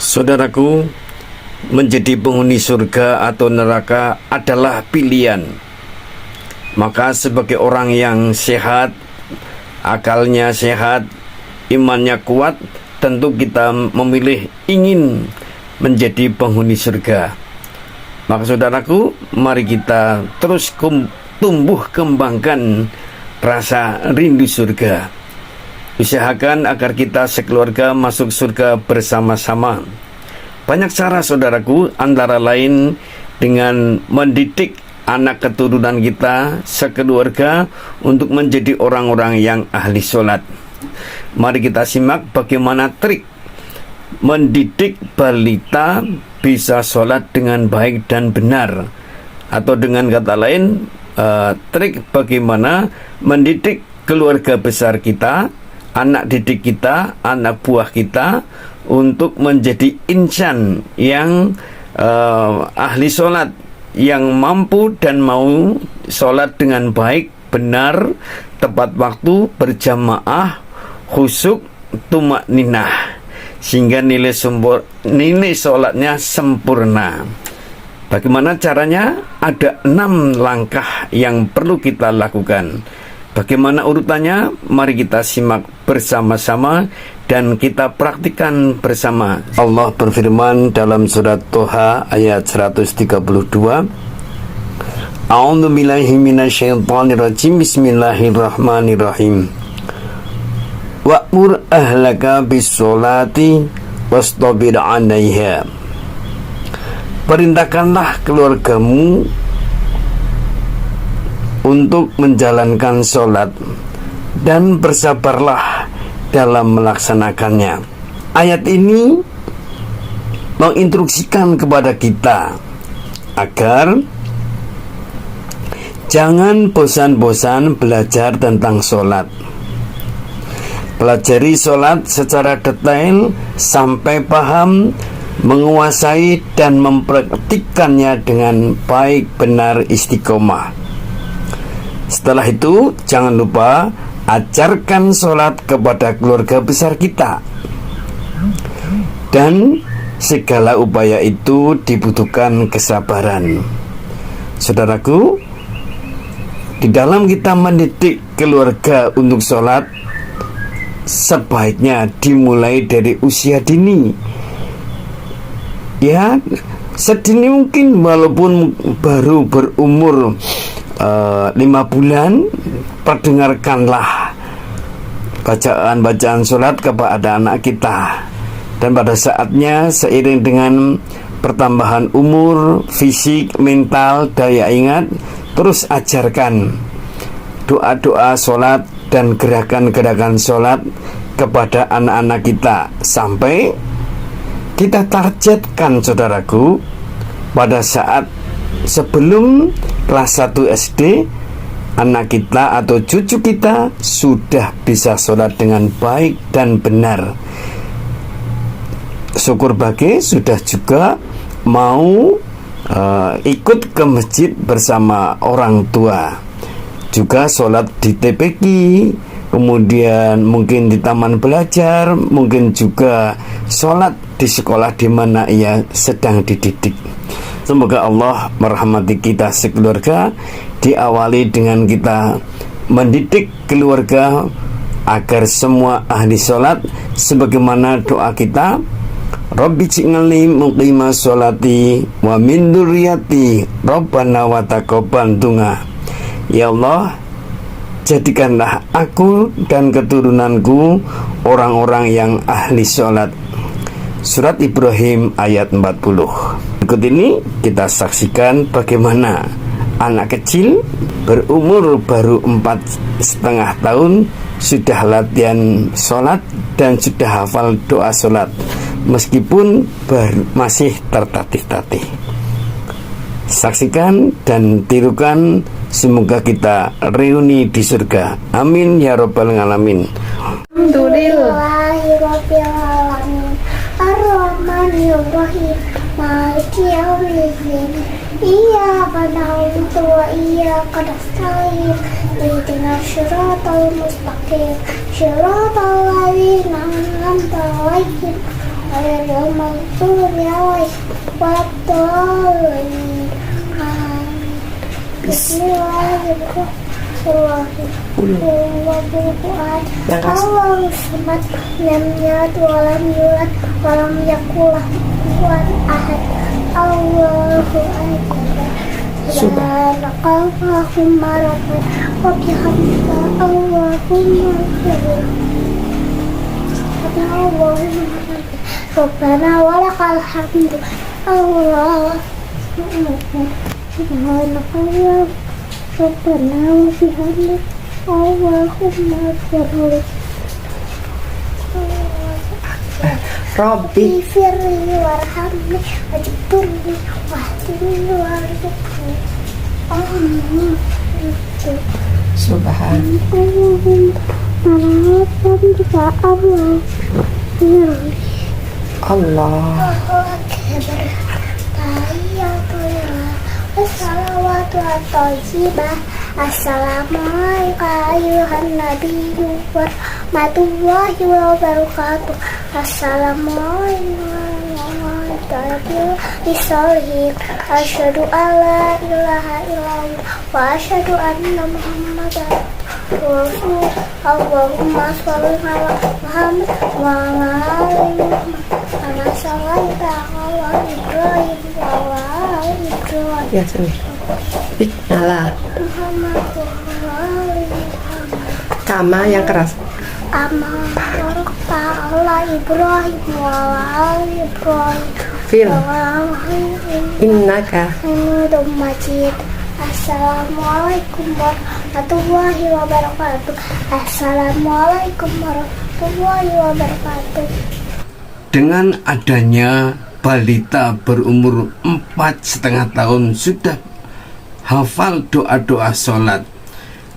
Saudaraku, menjadi penghuni surga atau neraka adalah pilihan. Maka sebagai orang yang sehat, akalnya sehat, imannya kuat, tentu kita memilih ingin menjadi penghuni surga. Maka saudaraku, mari kita terus tumbuh kembangkan rasa rindu surga. Usahakan agar kita sekeluarga masuk surga bersama-sama. Banyak cara saudaraku, antara lain dengan mendidik anak keturunan kita sekeluarga untuk menjadi orang-orang yang ahli sholat. Mari kita simak bagaimana trik mendidik balita bisa sholat dengan baik dan benar. Atau dengan kata lain, trik bagaimana mendidik keluarga besar kita, anak didik kita, anak buah kita untuk menjadi insan yang ahli sholat, yang mampu dan mau sholat dengan baik, benar, tepat waktu, berjamaah, khusyuk, tumakninah, sehingga nilai sholatnya sempurna. Bagaimana caranya? Ada 6 langkah yang perlu kita lakukan. Bagaimana urutannya? Mari kita simak bersama-sama dan kita praktikkan bersama. Allah berfirman dalam surat Toha ayat 132. A'udzu billahi minasyaitonir rajim. Bismillahirrahmanirrahim. Wa'mur ahlaka bis-sholati wastabir 'alaiha. Perintahkanlah keluargamu untuk menjalankan sholat dan bersabarlah dalam melaksanakannya. Ayat ini menginstruksikan kepada kita agar jangan bosan-bosan belajar tentang sholat. Pelajari sholat secara detail sampai paham, menguasai dan mempraktikkannya dengan baik, benar, istiqomah. Setelah itu, jangan lupa ajarkan sholat kepada keluarga besar kita. Dan segala upaya itu dibutuhkan kesabaran. Saudaraku, di dalam kita mendidik keluarga untuk sholat, sebaiknya dimulai dari usia dini. Ya, sedini mungkin, walaupun baru berumur 5 bulan, perdengarkanlah bacaan-bacaan sholat kepada anak kita. Dan pada saatnya, seiring dengan pertambahan umur, fisik, mental, daya ingat, terus ajarkan doa-doa sholat dan gerakan-gerakan sholat kepada anak-anak kita, sampai kita targetkan, saudaraku, pada saat sebelum kelas 1 SD, anak kita atau cucu kita sudah bisa sholat dengan baik dan benar. Syukur bagai sudah juga mau ikut ke masjid bersama orang tua, juga sholat di TPQ, kemudian mungkin di taman belajar, mungkin juga sholat di sekolah di mana ia sedang dididik. Semoga Allah merahmati kita sekeluarga. Diawali dengan kita mendidik keluarga agar semua ahli sholat, sebagaimana doa kita, Rabbi ji'alni muqima sholati wa min dzurriyyati Rabbana wa taqabbal du'a. Ya Allah, jadikanlah aku dan keturunanku orang-orang yang ahli sholat. Surat Ibrahim ayat 40. Berikut ini kita saksikan bagaimana anak kecil berumur baru 4,5 tahun sudah latihan sholat dan sudah hafal doa sholat, meskipun masih tertatih-tatih. Saksikan dan tirukan, semoga kita reuni di surga. Amin ya rabbal alamin. Alhamdulillahirrabbilalamin. Ar-Rahmanir-Rahim. Maliki yaumiddin. Iyyaka na'budu wa iyyaka nasta'in. Ihdinas siratal mustaqim. Shiratal ladzina an'amta 'alaihim غير المغضوب عليهم ولا الضالين بسم الله الرحمن الرحيم قل هو الله أحد الله الصمد لم يلد ولم يولد ولم يكن له كفوا أحد الله أكبر سبحانك اللهم ربنا وبحمدك اللهم ربنا ولك الحمد الله سبحانك ربنا وبحمدك اللهم اغفر Robbi اغفر لي وارحمني واجبرني واهدني وارزقني آمين Subhan Allah. Assalamualaikum ayuhan nabiyyu warahmatullahi wabarakatuh. Assalamualaikum warahmatullahi wabarakatuh. Asyhadu an la ilaha illallah wa asyhadu anna muhammadan rasul. Allahumma sholli ala Muhammad wa ala ali Muhammad kama shallaita ala Ibrahim wa ala ali Ibrahim. Ya sini. Nyala. Muhammad wa ala ali Muhammad Kama yang keras. kama barakta ala Ibrahim wa ala ali Ibrahim. Fil. Innaka. Hamidum Majid. Assalamualaikum warahmatullahi wabarakatuh. Assalamualaikum warahmatullahi wabarakatuh. Dengan adanya balita berumur 4,5 tahun sudah hafal doa-doa sholat,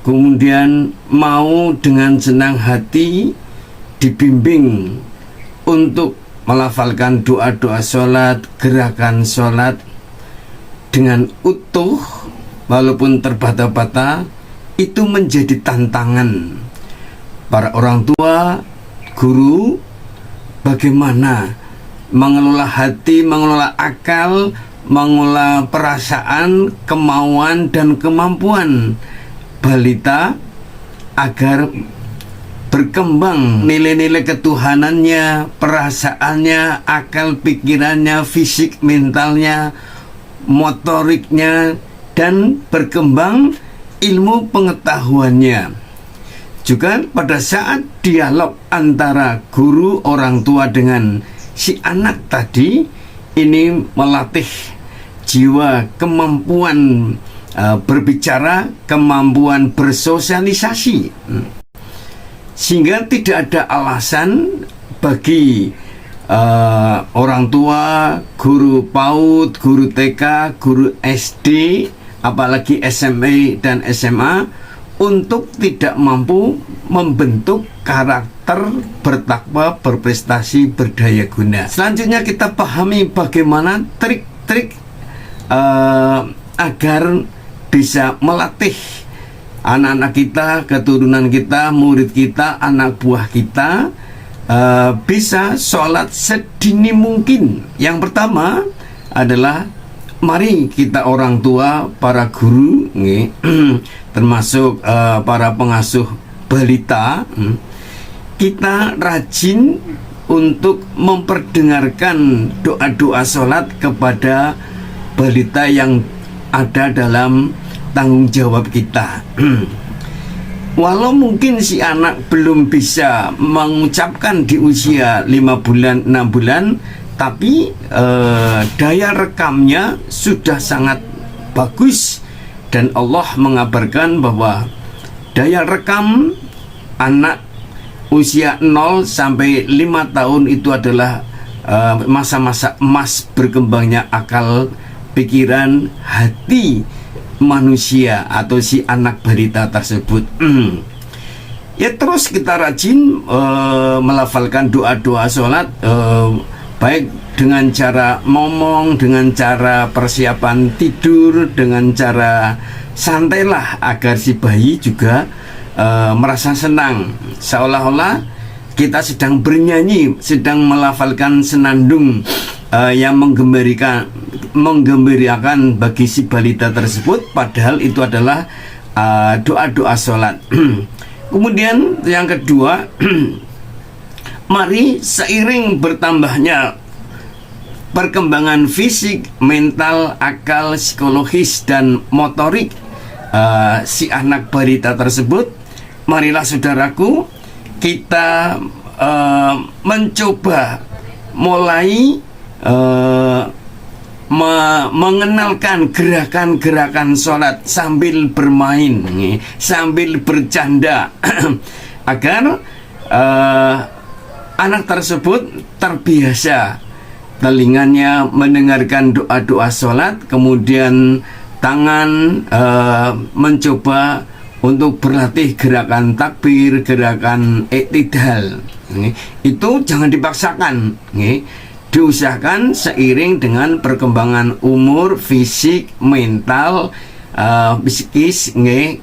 kemudian mau dengan senang hati dibimbing untuk melafalkan doa-doa sholat, gerakan sholat dengan utuh walaupun terbata-bata, itu menjadi tantangan para orang tua, guru, bagaimana mengelola hati, mengelola akal, mengelola perasaan, kemauan dan kemampuan balita agar berkembang nilai-nilai ketuhanannya, perasaannya, akal pikirannya, fisik mentalnya, motoriknya, dan berkembang ilmu pengetahuannya. Juga pada saat dialog antara guru orang tua dengan si anak tadi, ini melatih jiwa, kemampuan berbicara, kemampuan bersosialisasi, sehingga tidak ada alasan bagi orang tua, guru PAUD, guru TK, guru SD, apalagi SMP dan SMA untuk tidak mampu membentuk karakter bertakwa, berprestasi, berdaya guna. Selanjutnya kita pahami bagaimana trik-trik agar bisa melatih anak-anak kita, keturunan kita, murid kita, anak buah kita bisa sholat sedini mungkin. Yang pertama adalah mari kita orang tua, para guru, termasuk para pengasuh balita, kita rajin untuk memperdengarkan doa-doa sholat kepada balita yang ada dalam tanggung jawab kita. Walau mungkin si anak belum bisa mengucapkan di usia 5 bulan, 6 bulan, tapi daya rekamnya sudah sangat bagus. Dan Allah mengabarkan bahwa daya rekam anak usia 0 sampai 5 tahun itu adalah masa-masa emas berkembangnya akal, pikiran, hati manusia atau si anak balita tersebut. Ya, terus kita rajin melafalkan doa-doa sholat, baik dengan cara ngomong, dengan cara persiapan tidur, dengan cara santailah agar si bayi juga merasa senang, seolah-olah kita sedang bernyanyi, sedang melafalkan senandung yang menggembirakan bagi si balita tersebut, padahal itu adalah doa-doa sholat. Kemudian yang kedua, mari seiring bertambahnya perkembangan fisik, mental, akal, psikologis, dan motorik si anak balita tersebut, marilah saudaraku kita mencoba mulai mengenalkan gerakan-gerakan sholat sambil bermain, sambil bercanda agar anak tersebut terbiasa telinganya mendengarkan doa-doa sholat, kemudian tangan mencoba untuk berlatih gerakan takbir, gerakan iktidal. Itu jangan dipaksakan, diusahakan seiring dengan perkembangan umur, fisik, mental, psikis,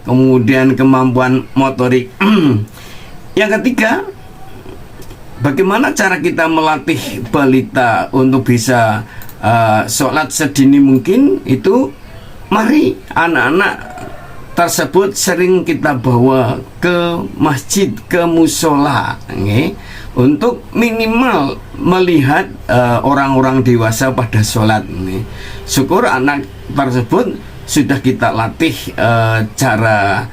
kemudian kemampuan motorik. Yang ketiga, bagaimana cara kita melatih balita untuk bisa sholat sedini mungkin? Itu mari anak-anak tersebut sering kita bawa ke masjid, ke musola, untuk minimal melihat orang-orang dewasa pada sholat. Syukur anak tersebut sudah kita latih cara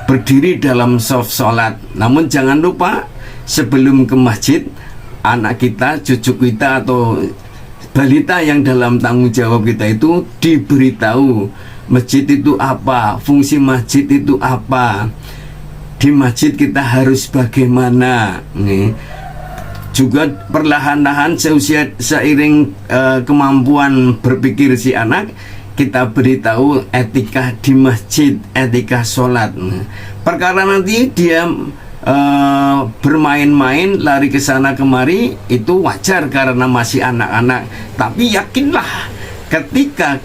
berdiri dalam shaf sholat. Namun jangan lupa sebelum ke masjid, anak kita, cucu kita atau balita yang dalam tanggung jawab kita itu diberitahu masjid itu apa, fungsi masjid itu apa, di masjid kita harus bagaimana. Juga perlahan-lahan seiring kemampuan berpikir si anak, kita beritahu etika di masjid, etika sholat. Perkara nanti dia bermain-main, lari ke sana kemari, itu wajar karena masih anak-anak. Tapi yakinlah ketika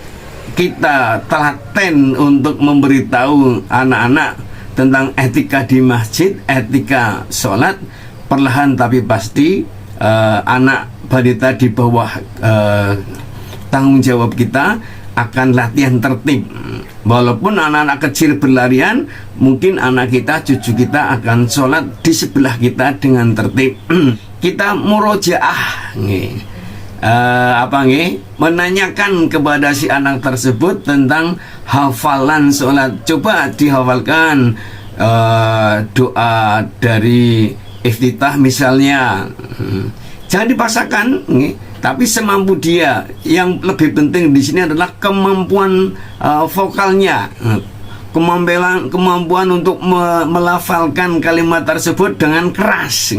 kita telaten untuk memberitahu anak-anak tentang etika di masjid, etika sholat, perlahan tapi pasti anak balita di bawah tanggung jawab kita akan latihan tertib. Walaupun anak-anak kecil berlarian, mungkin anak kita, cucu kita akan sholat di sebelah kita dengan tertib. Kita murojaah, menanyakan kepada si anak tersebut tentang hafalan sholat. Coba dihafalkan doa dari iftitah misalnya. Jangan dipaksakan, tapi semampu dia. Yang lebih penting di sini adalah kemampuan vokalnya, kemampuan untuk melafalkan kalimat tersebut dengan keras.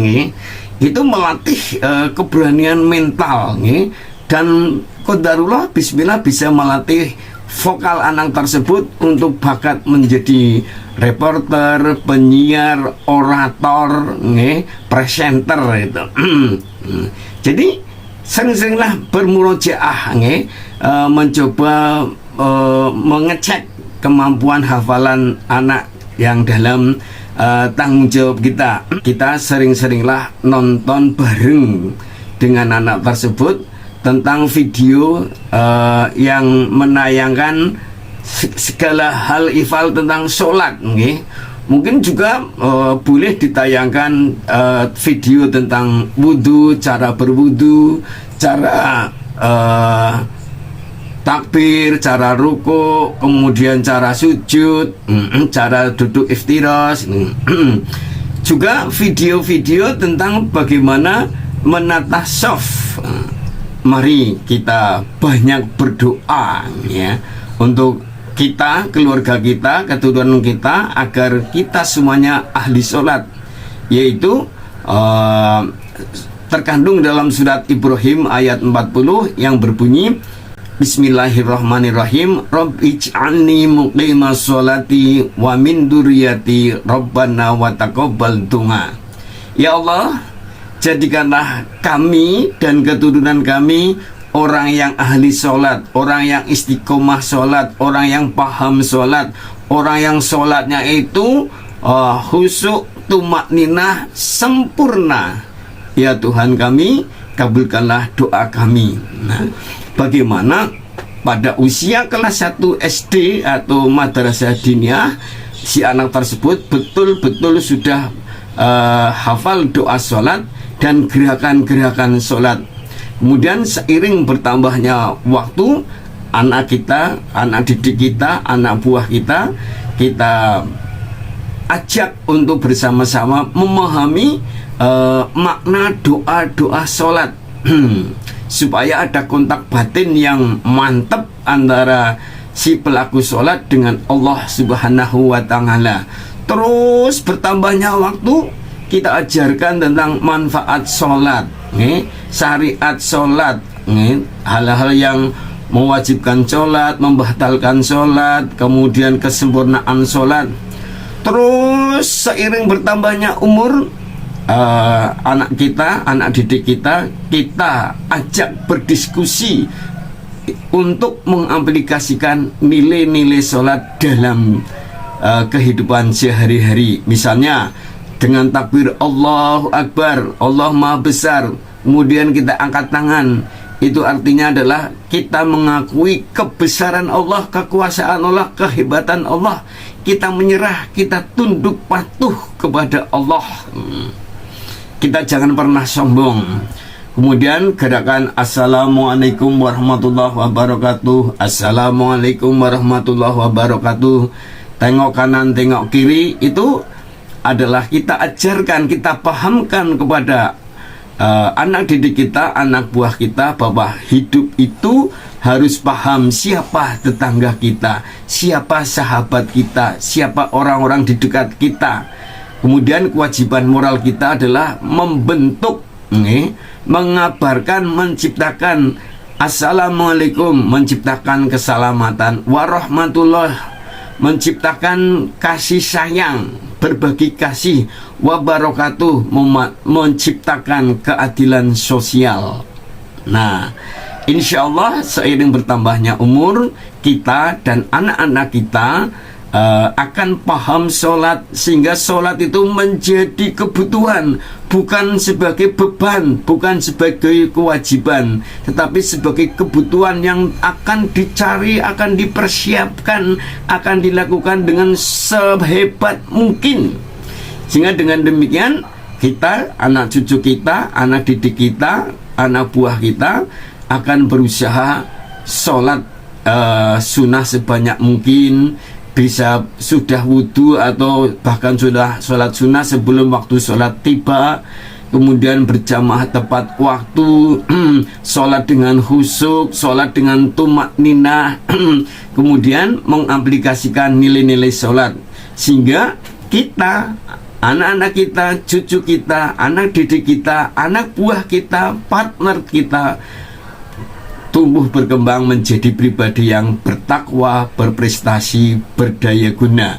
Itu melatih keberanian mental, dan qadarullah bismillah bisa melatih vokal anak tersebut untuk bakat menjadi reporter, penyiar, orator, presenter itu. Jadi sering-seringlah bermurojaah, mencoba mengecek kemampuan hafalan anak yang dalam tanggung jawab kita. Kita sering-seringlah nonton bareng dengan anak tersebut tentang video yang menayangkan segala hal ihfal tentang sholat. Mungkin juga boleh ditayangkan video tentang wudhu, cara berwudhu, cara takbir, cara ruku, kemudian cara sujud, cara duduk iftiras. Juga video-video tentang bagaimana menata shaf. Mari kita banyak berdoa, ya, untuk kita, keluarga kita, keturunan kita, agar kita semuanya ahli sholat, yaitu terkandung dalam surat Ibrahim ayat 40 yang berbunyi, Bismillahirrahmanirrahim, Rabbij'alni muqimas sholati wa min dzurriyyati Rabbana wa taqabbal du'a. Ya Allah, jadikanlah kami dan keturunan kami orang yang ahli sholat, orang yang istiqomah sholat, orang yang paham sholat, orang yang sholatnya itu khusyuk, tumak ninah sempurna. Ya Tuhan kami, kabulkanlah doa kami. Nah, bagaimana pada usia kelas 1 SD atau madrasah diniyah, si anak tersebut betul-betul sudah hafal doa sholat dan gerakan-gerakan sholat. Kemudian seiring bertambahnya waktu, anak kita, anak didik kita, anak buah kita, kita ajak untuk bersama-sama memahami makna doa-doa sholat supaya ada kontak batin yang mantap antara si pelaku sholat dengan Allah Subhanahu wa Ta'ala. Terus bertambahnya waktu, kita ajarkan tentang manfaat sholat, syariat sholat, hal-hal yang mewajibkan sholat, membatalkan sholat, kemudian kesempurnaan sholat. Terus seiring bertambahnya umur, anak kita, anak didik kita, kita ajak berdiskusi untuk mengaplikasikan nilai-nilai sholat dalam kehidupan sehari-hari. Misalnya dengan takbir Allahu Akbar, Allah Maha Besar, kemudian kita angkat tangan. Itu artinya adalah kita mengakui kebesaran Allah, kekuasaan Allah, kehebatan Allah. Kita menyerah, kita tunduk patuh kepada Allah. Kita jangan pernah sombong. Kemudian gerakan Assalamualaikum warahmatullahi wabarakatuh, Assalamualaikum warahmatullahi wabarakatuh, tengok kanan, tengok kiri, itu adalah kita ajarkan, kita pahamkan kepada anak didik kita, anak buah kita, bahwa hidup itu harus paham siapa tetangga kita, siapa sahabat kita, siapa orang-orang di dekat kita. Kemudian kewajiban moral kita adalah membentuk, mengabarkan, menciptakan Assalamualaikum, menciptakan keselamatan, warahmatullah, menciptakan kasih sayang, berbagi kasih, wabarakatuh, menciptakan keadilan sosial. Nah, insya Allah seiring bertambahnya umur, kita dan anak-anak kita akan paham sholat, sehingga sholat itu menjadi kebutuhan, bukan sebagai beban, bukan sebagai kewajiban, tetapi sebagai kebutuhan yang akan dicari, akan dipersiapkan, akan dilakukan dengan sehebat mungkin. Sehingga dengan demikian kita, anak cucu kita, anak didik kita, anak buah kita akan berusaha sholat sunnah sebanyak mungkin. Bisa sudah wudhu atau bahkan sudah sholat sunnah sebelum waktu sholat tiba, kemudian berjamaah tepat waktu, sholat dengan khusyuk, sholat dengan tumak ninah, kemudian mengaplikasikan nilai-nilai sholat, sehingga kita, anak-anak kita, cucu kita, anak didik kita, anak buah kita, partner kita tumbuh berkembang menjadi pribadi yang bertakwa, berprestasi, berdaya guna,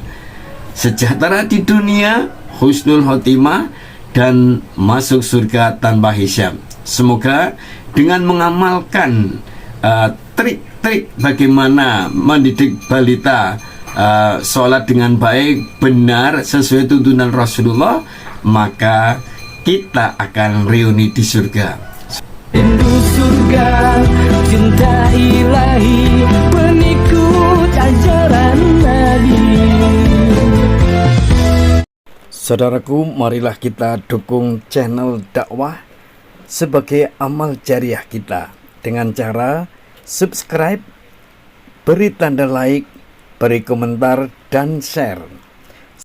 sejahtera di dunia, husnul khotimah, dan masuk surga tanpa hisab. Semoga dengan mengamalkan trik-trik bagaimana mendidik balita sholat dengan baik, benar, sesuai tuntunan Rasulullah, maka kita akan reuni di surga. Rindu surga, cinta ilahi, pengikut ajaran Nabi. Saudaraku, marilah kita dukung channel dakwah sebagai amal jariah kita dengan cara subscribe, beri tanda like, beri komentar, dan share.